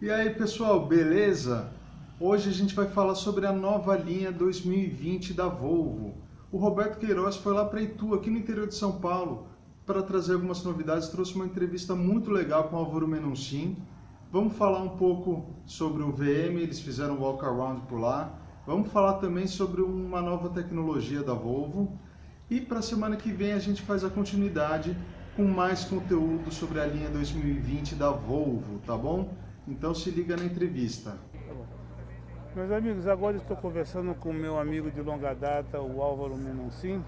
E aí pessoal, beleza? Hoje a gente vai falar sobre a nova linha 2020 da Volvo. O Roberto Queiroz foi lá para Itu, aqui no interior de São Paulo, para trazer algumas novidades, trouxe uma entrevista muito legal com o Álvaro Menuncin. Vamos falar um pouco sobre o VM, eles fizeram um walk around por lá. Vamos falar também sobre uma nova tecnologia da Volvo. E para a semana que vem a gente faz a continuidade com mais conteúdo sobre a linha 2020 da Volvo, tá bom? Então se liga na entrevista. Meus amigos, agora estou conversando com o meu amigo de longa data, o Álvaro Menuncin,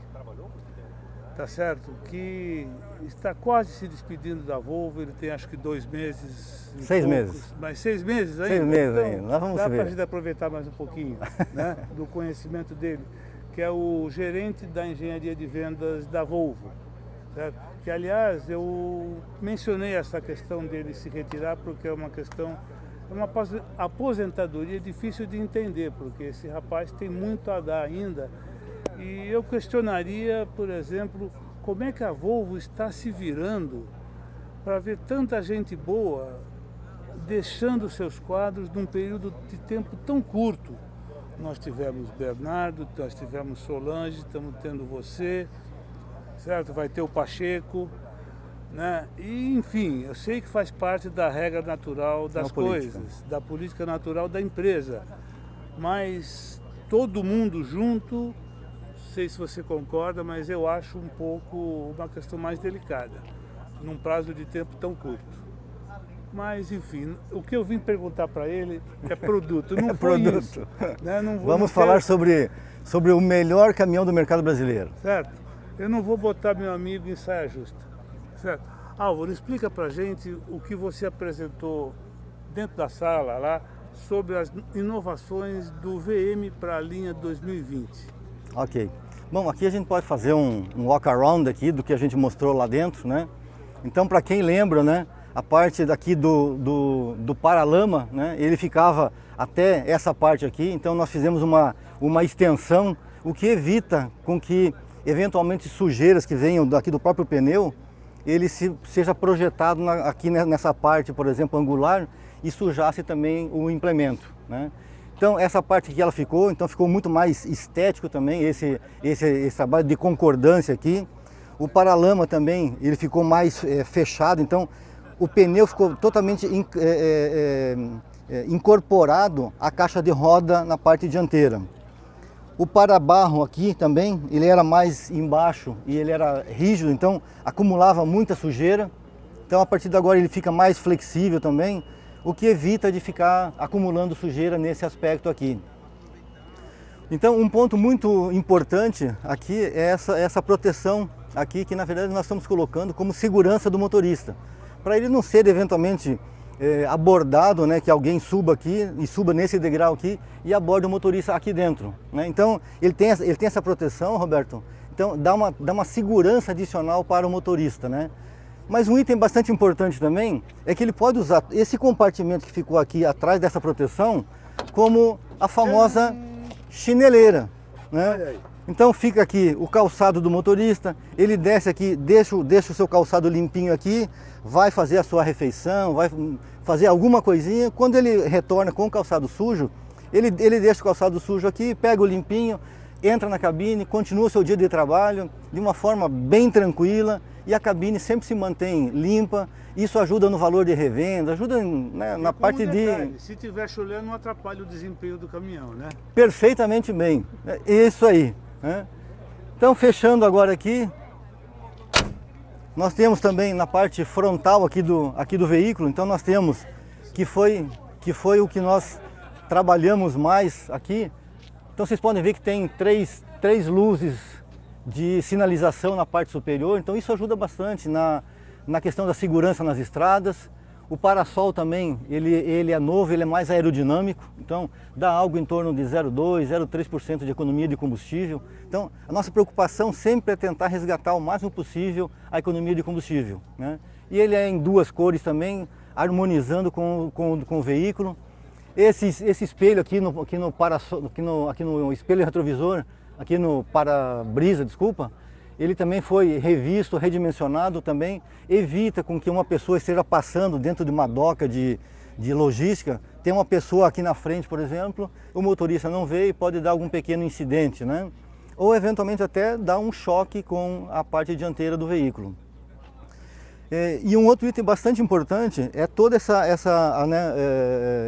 tá certo? Que está quase se despedindo da Volvo, ele tem acho que 2 meses. 6 meses. Mas 6 meses ainda? 6 meses então, ainda, nós vamos dá ver. para a gente aproveitar mais um pouquinho, né, do conhecimento dele, que é o gerente da engenharia de vendas da Volvo, certo? Que aliás eu mencionei essa questão dele se retirar porque é uma questão. É uma aposentadoria difícil de entender, porque esse rapaz tem muito a dar ainda. E eu questionaria, por exemplo, como é que a Volvo está se virando para ver tanta gente boa deixando seus quadros num período de tempo tão curto. Nós tivemos Bernardo, nós tivemos Solange, estamos tendo você, certo? Vai ter o Pacheco. Né? E, enfim, eu sei que faz parte da regra natural das coisas, da política natural da empresa, mas todo mundo junto, não sei se você concorda, mas eu acho um pouco uma questão mais delicada, num prazo de tempo tão curto. Mas, enfim, o que eu vim perguntar para ele é produto, não foi produto. Isso. Né? Não Vamos falar sobre o melhor caminhão do mercado brasileiro. Certo? Eu não vou botar meu amigo em saia justa. Certo. Álvaro, explica pra gente o que você apresentou dentro da sala lá sobre as inovações do VM para a linha 2020. Ok. Bom, aqui a gente pode fazer um walk around aqui do que a gente mostrou lá dentro, né? Então, para quem lembra, né, a parte daqui do paralama, né, ele ficava até essa parte aqui, então nós fizemos uma extensão, o que evita com que eventualmente sujeiras que venham daqui do próprio pneu ele seja projetado aqui nessa parte, por exemplo, angular, e sujasse também o implemento, né? Então essa parte aqui ela ficou, então ficou muito mais estético também, esse trabalho de concordância aqui. O paralama também, ele ficou mais fechado, então o pneu ficou totalmente incorporado à caixa de roda na parte dianteira. O para-barro aqui também, ele era mais embaixo e ele era rígido, então acumulava muita sujeira. Então a partir de agora ele fica mais flexível também, o que evita de ficar acumulando sujeira nesse aspecto aqui. Então um ponto muito importante aqui é essa proteção aqui, que na verdade nós estamos colocando como segurança do motorista. Para ele não ser eventualmente abordado, né, que alguém suba aqui e suba nesse degrau aqui e aborde o motorista aqui dentro, né? Então ele tem essa proteção, Roberto, então dá uma segurança adicional para o motorista, né? Mas um item bastante importante também é que ele pode usar esse compartimento que ficou aqui atrás dessa proteção como a famosa chineleira, né? Então fica aqui o calçado do motorista, ele desce aqui, deixa o seu calçado limpinho aqui, vai fazer a sua refeição, vai fazer alguma coisinha. Quando ele retorna com o calçado sujo, ele deixa o calçado sujo aqui, pega o limpinho, entra na cabine, continua o seu dia de trabalho de uma forma bem tranquila e a cabine sempre se mantém limpa. Isso ajuda no valor de revenda, ajuda, né, na parte detalhe, se tiver chovendo não atrapalha o desempenho do caminhão, né? Perfeitamente bem, isso aí, né? Então fechando agora aqui, nós temos também na parte frontal aqui do veículo, então nós temos que foi o que nós trabalhamos mais aqui. Então vocês podem ver que tem três luzes de sinalização na parte superior, então isso ajuda bastante na questão da segurança nas estradas. O para-sol também, ele é novo, ele é mais aerodinâmico, então dá algo em torno de 0,2%, 0,3% de economia de combustível. Então a nossa preocupação sempre é tentar resgatar o máximo possível a economia de combustível, né? E ele é em 2 cores também, harmonizando com o veículo. Esse espelho aqui no espelho retrovisor, aqui no para-brisa, desculpa, ele também foi revisto, redimensionado também, evita com que uma pessoa esteja passando dentro de uma doca de de logística, tem uma pessoa aqui na frente, por exemplo, o motorista não vê e pode dar algum pequeno incidente, né? Ou eventualmente até dar um choque com a parte dianteira do veículo. E um outro item bastante importante é todo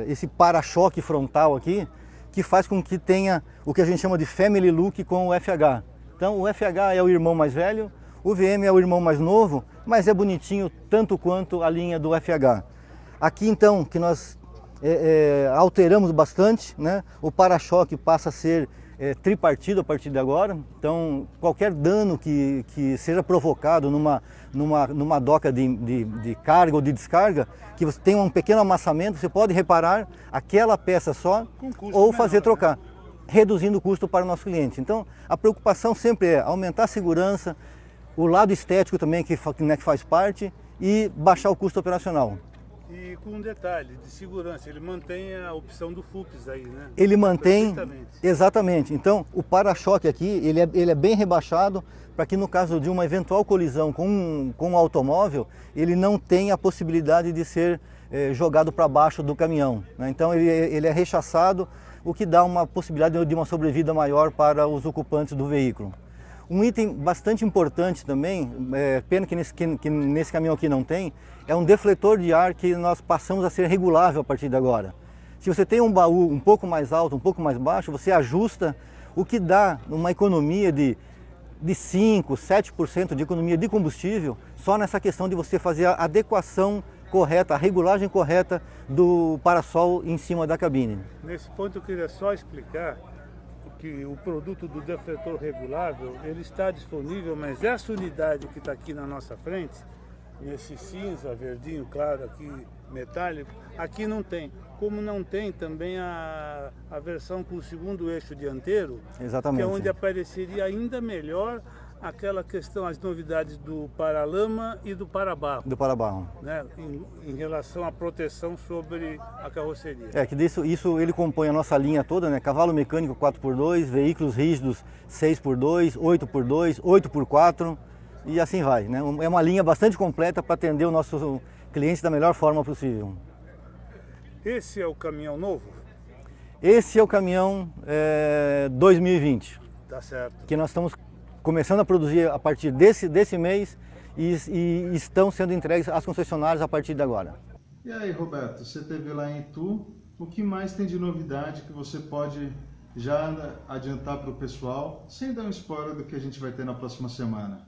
esse para-choque frontal aqui, que faz com que tenha o que a gente chama de family look com o FH. Então o FH é o irmão mais velho, o VM é o irmão mais novo, mas é bonitinho tanto quanto a linha do FH. Aqui então que nós alteramos bastante, né? O para-choque passa a ser tripartido a partir de agora, então qualquer dano que seja provocado numa doca de carga ou de descarga, que você tenha um pequeno amassamento, você pode reparar aquela peça só ou fazer trocar, reduzindo o custo para o nosso cliente. Então a preocupação sempre é aumentar a segurança, o lado estético também que faz parte e baixar o custo operacional. E com um detalhe de segurança, ele mantém a opção do FUPS aí, né? Ele mantém, exatamente. Então, o para-choque aqui, ele é bem rebaixado para que no caso de uma eventual colisão com um automóvel, ele não tenha a possibilidade de ser jogado para baixo do caminhão, né? Então, ele é rechaçado, o que dá uma possibilidade de uma sobrevida maior para os ocupantes do veículo. Um item bastante importante também, pena que nesse caminhão aqui não tem, é um defletor de ar que nós passamos a ser regulável a partir de agora. Se você tem um baú um pouco mais alto, um pouco mais baixo, você ajusta, o que dá uma economia de 5%, 7% de economia de combustível, só nessa questão de você fazer a adequação correta, a regulagem correta do para-sol em cima da cabine. Nesse ponto eu queria só explicar que o produto do defletor regulável, ele está disponível, mas essa unidade que está aqui na nossa frente, nesse cinza, verdinho, claro, aqui metálico, aqui não tem. Como não tem também a versão com o segundo eixo dianteiro, exatamente, que é onde apareceria ainda melhor aquela questão, as novidades do para-lama e do para-barro. Do para-barro. Né, em relação à proteção sobre a carroceria. Que isso ele compõe a nossa linha toda, né? Cavalo mecânico 4x2, veículos rígidos 6x2, 8x2, 8x4 e assim vai, né? É uma linha bastante completa para atender o nosso cliente da melhor forma possível. Esse é o caminhão novo? Esse é o caminhão 2020. Tá certo. Que nós estamos começando a produzir a partir desse mês e estão sendo entregues às concessionárias a partir de agora. E aí, Roberto, você esteve lá em Itu, o que mais tem de novidade que você pode já adiantar para o pessoal, sem dar um spoiler do que a gente vai ter na próxima semana?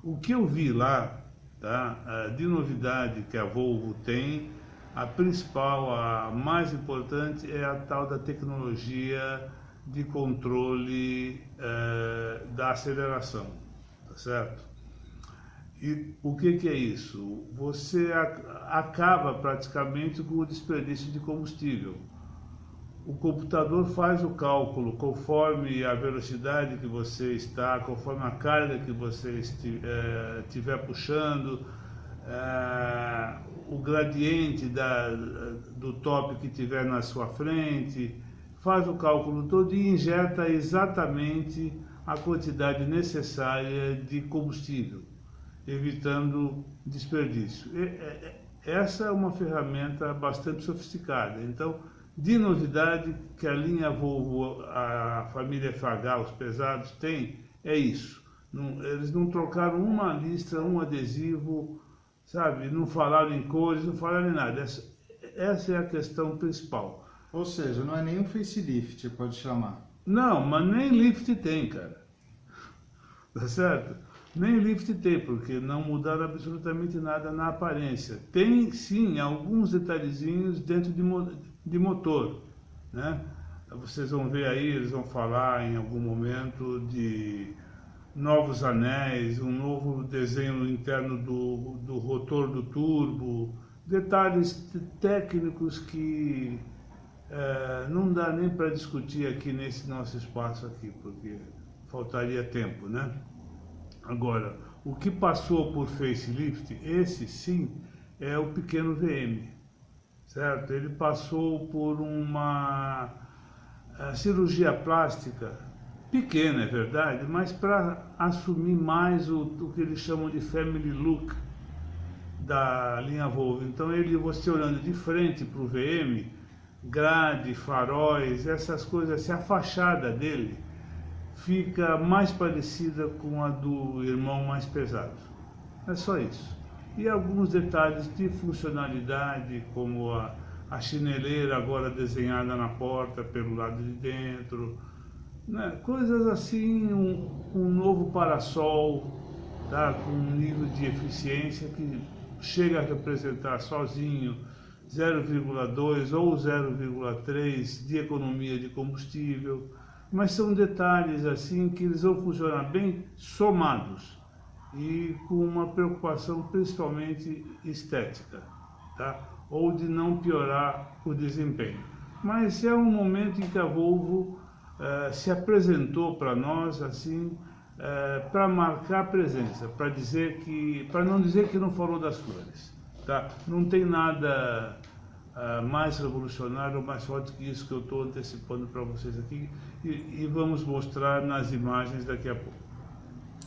O que eu vi lá, tá, de novidade que a Volvo tem, a principal, a mais importante é a tal da tecnologia de controle da aceleração, tá certo? E o que é isso? Você acaba praticamente com o desperdício de combustível. O computador faz o cálculo conforme a velocidade que você está, conforme a carga que você estiver puxando, o gradiente do top que tiver na sua frente, faz o cálculo todo e injeta exatamente a quantidade necessária de combustível, evitando desperdício. Essa é uma ferramenta bastante sofisticada. Então, de novidade que a linha Volvo, a família FH, os pesados, tem, é isso. Eles não trocaram uma listra, um adesivo, sabe? Não falaram em cores, não falaram em nada. Essa é a questão principal. Ou seja, não é nem um facelift, pode chamar. Não, mas nem lift tem, cara. Tá certo? Nem lift tem, porque não mudaram absolutamente nada na aparência. Tem, sim, alguns detalhezinhos dentro de motor, né? Vocês vão ver aí, eles vão falar em algum momento de novos anéis, um novo desenho interno do rotor do turbo, detalhes técnicos que não dá nem para discutir aqui nesse nosso espaço aqui, porque faltaria tempo, né? Agora, o que passou por facelift, esse sim é o pequeno VM, certo? Ele passou por uma cirurgia plástica pequena, é verdade, mas para assumir mais o que eles chamam de family look, da linha Volvo. Então você olhando de frente para o VM, grade, faróis, essas coisas, assim, a fachada dele fica mais parecida com a do irmão mais pesado. É só isso. E alguns detalhes de funcionalidade, como a chineleira agora desenhada na porta pelo lado de dentro, né? Coisas assim, um novo parasol, tá? Com um nível de eficiência que chega a representar sozinho 0,2 ou 0,3 de economia de combustível, mas são detalhes assim que eles vão funcionar bem somados e com uma preocupação principalmente estética, tá? Ou de não piorar o desempenho. Mas é um momento em que a Volvo se apresentou para nós assim, para marcar presença, para não dizer que não falou das flores, tá? Não tem nada mais revolucionário ou mais forte que isso que eu estou antecipando para vocês aqui e vamos mostrar nas imagens daqui a pouco.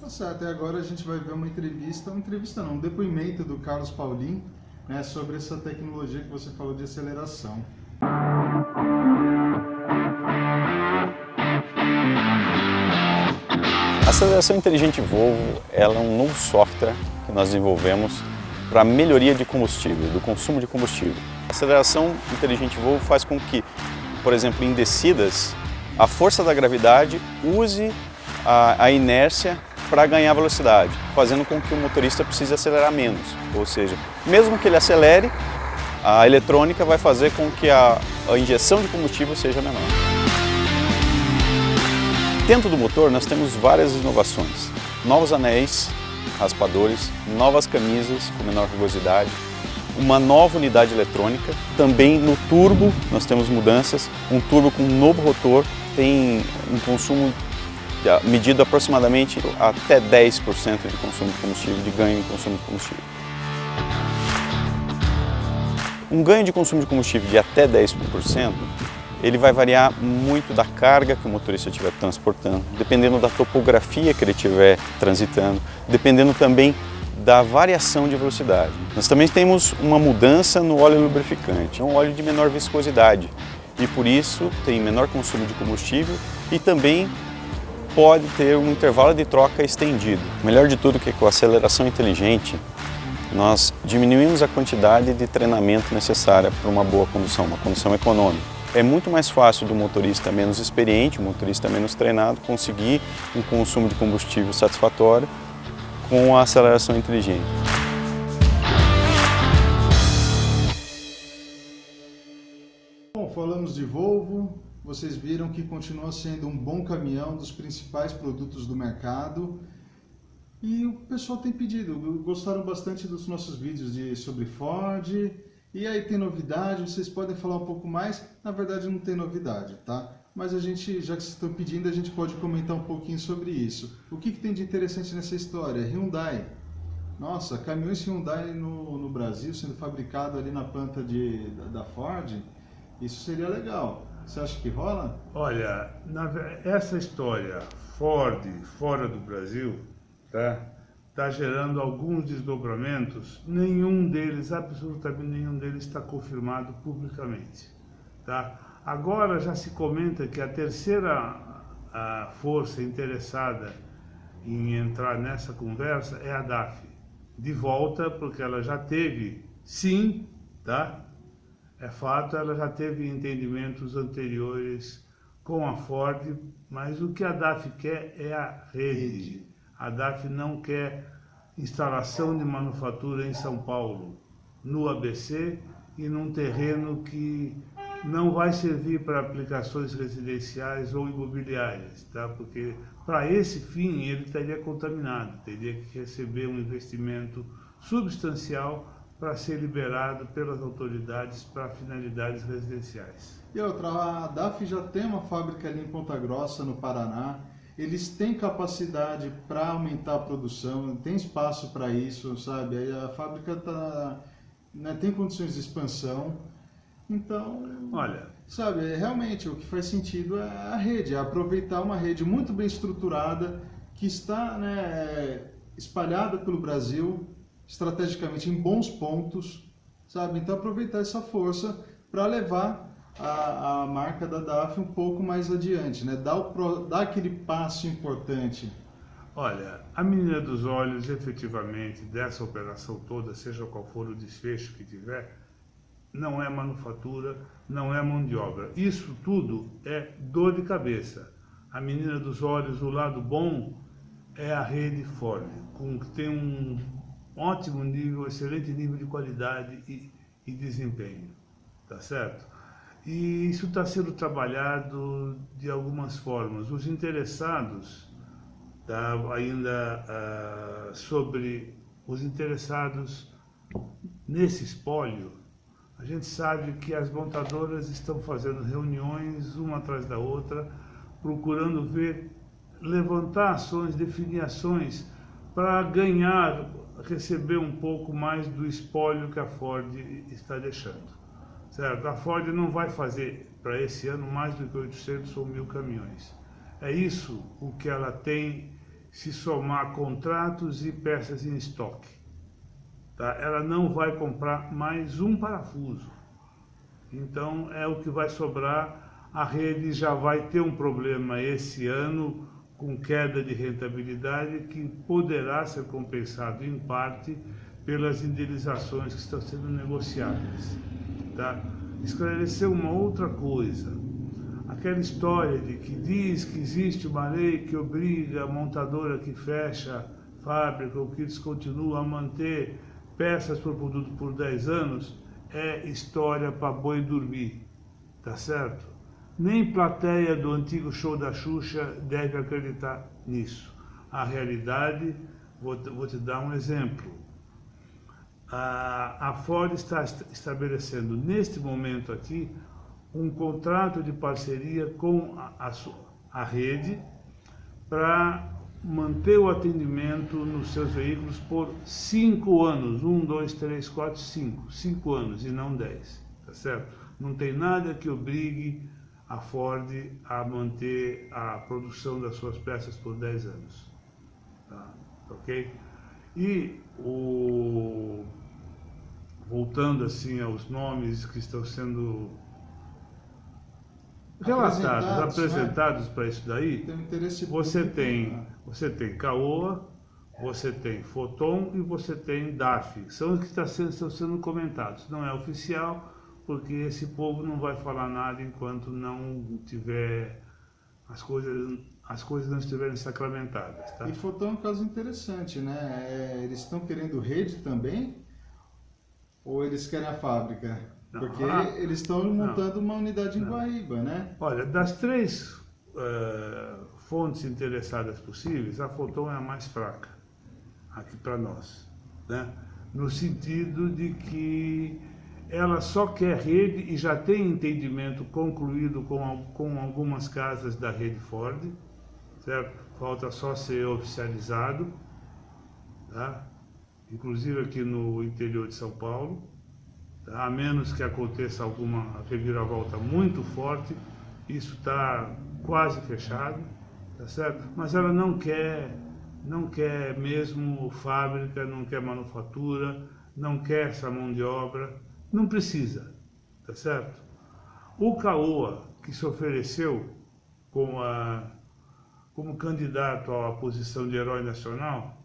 Tá certo, e agora a gente vai ver um depoimento do Carlos Paulin, né, sobre essa tecnologia que você falou de aceleração. A aceleração inteligente Volvo ela é um novo software que nós desenvolvemos para a melhoria de combustível, do consumo de combustível. A aceleração inteligente Volvo faz com que, por exemplo, em descidas, a força da gravidade use a inércia para ganhar velocidade, fazendo com que o motorista precise acelerar menos. Ou seja, mesmo que ele acelere, a eletrônica vai fazer com que a injeção de combustível seja menor. Dentro do motor nós temos várias inovações, novos anéis, raspadores, novas camisas com menor rugosidade, uma nova unidade eletrônica, também no turbo nós temos mudanças, um turbo com um novo rotor, tem um consumo medido aproximadamente até 10% de consumo de combustível, de ganho em consumo de combustível. Um ganho de consumo de combustível de até 10%, ele vai variar muito da carga que o motorista estiver transportando, dependendo da topografia que ele estiver transitando, dependendo também da variação de velocidade. Nós também temos uma mudança no óleo lubrificante, é um óleo de menor viscosidade e por isso tem menor consumo de combustível e também pode ter um intervalo de troca estendido. O melhor de tudo é que com a aceleração inteligente nós diminuímos a quantidade de treinamento necessária para uma boa condução, uma condução econômica. É muito mais fácil do motorista menos experiente, o motorista menos treinado, conseguir um consumo de combustível satisfatório com a aceleração inteligente. Bom, falamos de Volvo, vocês viram que continua sendo um bom caminhão dos principais produtos do mercado. E o pessoal tem pedido, gostaram bastante dos nossos vídeos sobre Ford. E aí tem novidade, vocês podem falar um pouco mais? Na verdade não tem novidade, tá? Mas a gente, já que vocês estão pedindo, a gente pode comentar um pouquinho sobre isso. O que tem de interessante nessa história? Hyundai. Nossa, caminhões Hyundai no Brasil sendo fabricado ali na planta da Ford, isso seria legal. Você acha que rola? Olha, essa história Ford fora do Brasil, tá gerando alguns desdobramentos, absolutamente nenhum deles está confirmado publicamente, tá? Agora já se comenta que a terceira força interessada em entrar nessa conversa é a DAF, de volta, porque ela já teve, sim, tá? É fato, ela já teve entendimentos anteriores com a Ford, mas o que a DAF quer é a rede. A DAF não quer instalação de manufatura em São Paulo, no ABC e num terreno que não vai servir para aplicações residenciais ou imobiliárias, tá? Porque para esse fim ele estaria contaminado, teria que receber um investimento substancial para ser liberado pelas autoridades para finalidades residenciais. E outra, a DAF já tem uma fábrica ali em Ponta Grossa, no Paraná. Eles têm capacidade para aumentar a produção, tem espaço para isso, sabe? Aí a fábrica tem condições de expansão. Então, olha, sabe, realmente o que faz sentido é a rede, é aproveitar uma rede muito bem estruturada que está, espalhada pelo Brasil, estrategicamente em bons pontos, sabe? Então aproveitar essa força para levar a marca da DAF um pouco mais adiante, né? Dar aquele passo importante. Olha, a menina dos olhos, efetivamente, dessa operação toda, seja qual for o desfecho que tiver, não é manufatura, não é mão de obra. Isso tudo é dor de cabeça. A menina dos olhos, o lado bom, é a rede Ford, que tem um ótimo nível, excelente nível de qualidade e desempenho, tá certo? E isso está sendo trabalhado de algumas formas. Os interessados, tá, ainda sobre os interessados nesse espólio, a gente sabe que as montadoras estão fazendo reuniões uma atrás da outra, procurando levantar ações, definir ações para ganhar, receber um pouco mais do espólio que a Ford está deixando. Certo? A Ford não vai fazer para esse ano mais do que 800 ou 1.000 caminhões. É isso o que ela tem se somar contratos e peças em estoque. Tá? Ela não vai comprar mais um parafuso. Então é o que vai sobrar. A rede já vai ter um problema esse ano com queda de rentabilidade que poderá ser compensado em parte pelas indenizações que estão sendo negociadas. Tá? Esclarecer uma outra coisa. Aquela história de que diz que existe uma lei que obriga a montadora que fecha fábrica ou que descontinua a manter peças por produto por 10 anos é história para boi dormir, tá certo? Nem plateia do antigo show da Xuxa deve acreditar nisso. A realidade, vou te dar um exemplo. A Ford está estabelecendo neste momento aqui um contrato de parceria com a rede para manter o atendimento nos seus veículos por 5 anos, 1, 2, 3, 4, 5 anos e não 10, tá certo? Não tem nada que obrigue a Ford a manter a produção das suas peças por 10 anos, tá? Ok? E voltando assim aos nomes que estão sendo relatados, apresentados, né, para isso daí, você tem Caoa, você tem Foton e você tem DAF, são os que estão sendo comentados. Não é oficial, porque esse povo não vai falar nada enquanto não tiver as coisas não estiverem sacramentadas, tá? E Foton é um caso interessante, né? Eles estão querendo rede também? Ou eles querem a fábrica? Não, porque eles estão montando uma unidade em Guaíba, né? Olha, das 3 fontes interessadas possíveis, a Foton é a mais fraca aqui para nós, né? No sentido de que ela só quer rede e já tem entendimento concluído com algumas casas da rede Ford, certo? Falta só ser oficializado, tá? Inclusive aqui no interior de São Paulo, tá? A menos que aconteça alguma reviravolta muito forte, isso está quase fechado, tá certo? Mas ela não quer mesmo fábrica, não quer manufatura, não quer essa mão de obra, não precisa, tá certo? O Caoa, que se ofereceu como candidato à posição de herói nacional,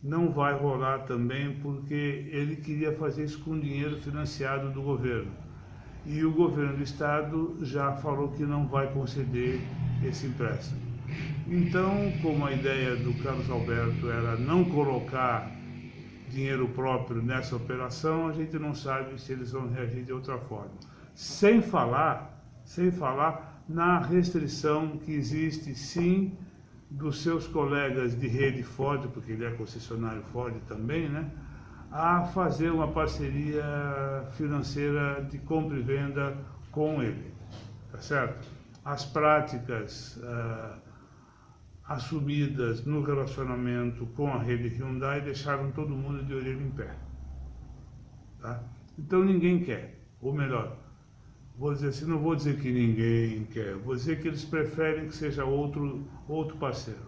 não vai rolar também porque ele queria fazer isso com dinheiro financiado do governo. E o governo do estado já falou que não vai conceder esse empréstimo. Então, como a ideia do Carlos Alberto era não colocar dinheiro próprio nessa operação, a gente não sabe se eles vão reagir de outra forma. Sem falar na restrição que existe, sim, dos seus colegas de rede Ford, porque ele é concessionário Ford também, né, a fazer uma parceria financeira de compra e venda com ele, tá certo? As práticas assumidas no relacionamento com a rede Hyundai deixaram todo mundo de orelha em pé, tá? Então ninguém quer, ou melhor, vou dizer assim, não vou dizer que ninguém quer, vou dizer que eles preferem que seja outro parceiro.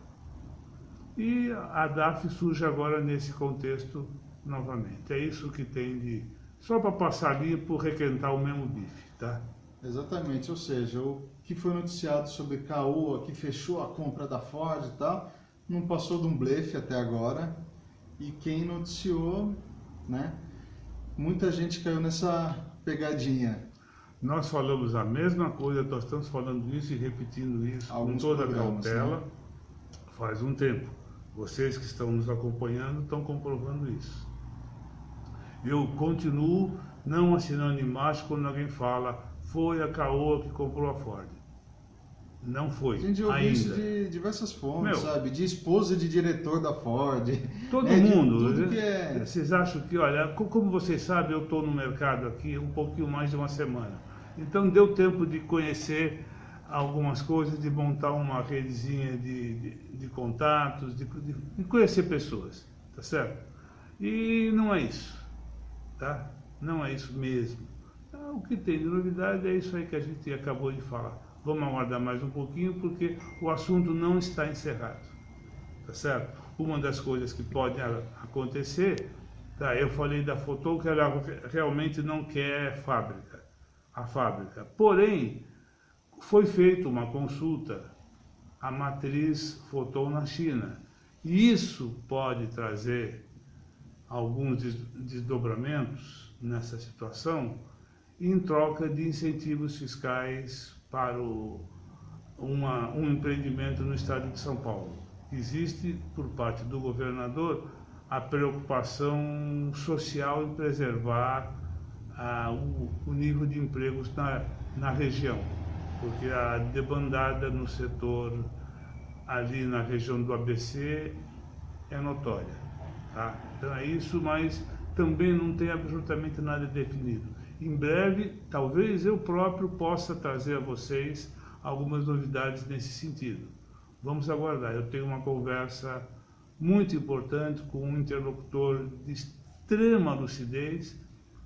E a DAF surge agora nesse contexto novamente. É isso que tem de... Só para passar limpo, requentar o mesmo bife, tá? Exatamente, ou seja, o que foi noticiado sobre Caoa, que fechou a compra da Ford e tal, não passou de um blefe até agora. E quem noticiou, né? Muita gente caiu nessa pegadinha. Nós falamos a mesma coisa, nós estamos falando isso e repetindo isso Alguns com toda a programas, cautela, né? Faz um tempo. Vocês que estão nos acompanhando estão comprovando isso. Eu continuo não assinando embaixo quando alguém fala foi a Caoa que comprou a Ford. Não foi, A gente ouviu ainda. isso de diversas fontes, Meu, sabe? De esposa de diretor da Ford. Todo né? mundo. Tudo que é... Vocês acham que, olha, como vocês sabem, eu estou no mercado aqui um pouquinho mais de uma semana. Então deu tempo de conhecer algumas coisas, de montar uma redezinha de contatos, de conhecer pessoas, tá certo? E não é isso, tá? Não é isso mesmo. Então, o que tem de novidade é isso aí que a gente acabou de falar. Vamos aguardar mais um pouquinho porque o assunto não está encerrado, tá certo? Uma das coisas que pode acontecer, tá? Eu falei da Foton que ela realmente não quer a fábrica. Porém, foi feita uma consulta à matriz Foton na China. E isso pode trazer alguns desdobramentos nessa situação em troca de incentivos fiscais para um empreendimento no estado de São Paulo. Existe, por parte do governador, a preocupação social em preservar o nível de empregos na região, porque a debandada no setor ali na região do ABC é notória, tá? Então é isso, mas também não tem absolutamente nada definido. Em breve, talvez eu próprio possa trazer a vocês algumas novidades nesse sentido. Vamos aguardar. Eu tenho uma conversa muito importante com um interlocutor de extrema lucidez,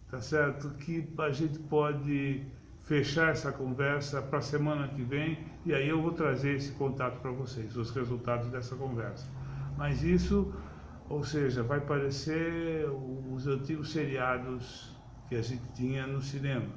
tá certo? Que a gente pode fechar essa conversa para a semana que vem e aí eu vou trazer esse contato para vocês, os resultados dessa conversa. Mas isso, ou seja, vai parecer os antigos seriados que a gente tinha no cinema.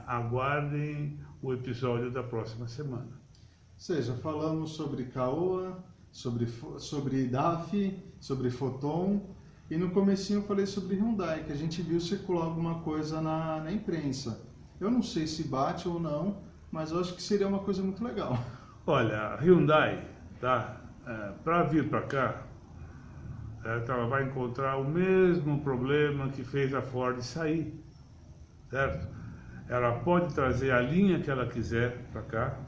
Aguardem o episódio da próxima semana. Ou seja, falamos sobre Caoa, sobre DAF, sobre Foton, e no comecinho eu falei sobre Hyundai, que a gente viu circular alguma coisa na imprensa. Eu não sei se bate ou não, mas eu acho que seria uma coisa muito legal. Olha, a Hyundai, tá? Para vir para cá, ela vai encontrar o mesmo problema que fez a Ford sair, certo? Ela pode trazer a linha que ela quiser para cá,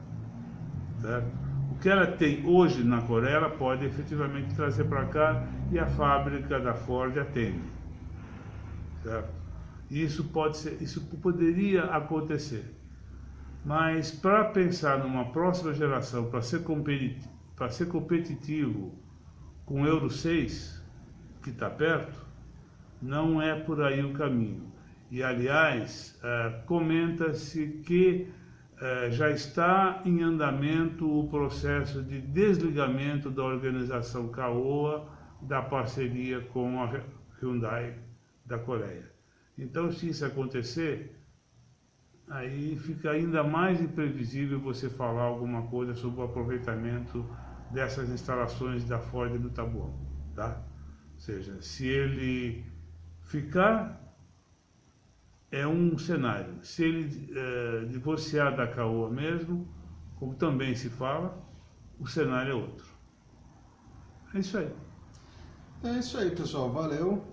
certo? O que ela tem hoje na Coreia, ela pode efetivamente trazer para cá e a fábrica da Ford atende, certo? Isso poderia acontecer, mas para pensar numa próxima geração, para ser competitivo com o Euro 6, que está perto, não é por aí o caminho. E, aliás, comenta-se que já está em andamento o processo de desligamento da organização Caoa da parceria com a Hyundai da Coreia. Então, se isso acontecer, aí fica ainda mais imprevisível você falar alguma coisa sobre o aproveitamento dessas instalações da Ford no Taboão, tá? Ou seja, se ele ficar, é um cenário. Se ele divorciar da Caoa mesmo, como também se fala, o cenário é outro. É isso aí. É isso aí, pessoal. Valeu.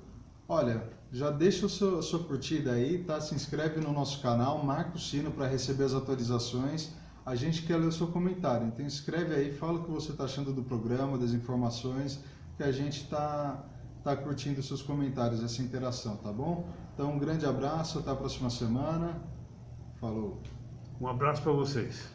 Olha, já deixa a sua curtida aí, tá? Se inscreve no nosso canal, marca o sino para receber as atualizações. A gente quer ler o seu comentário. Então escreve aí, fala o que você está achando do programa, das informações, que a gente está curtindo os seus comentários, essa interação, tá bom? Então um grande abraço, até a próxima semana. Falou! Um abraço para vocês.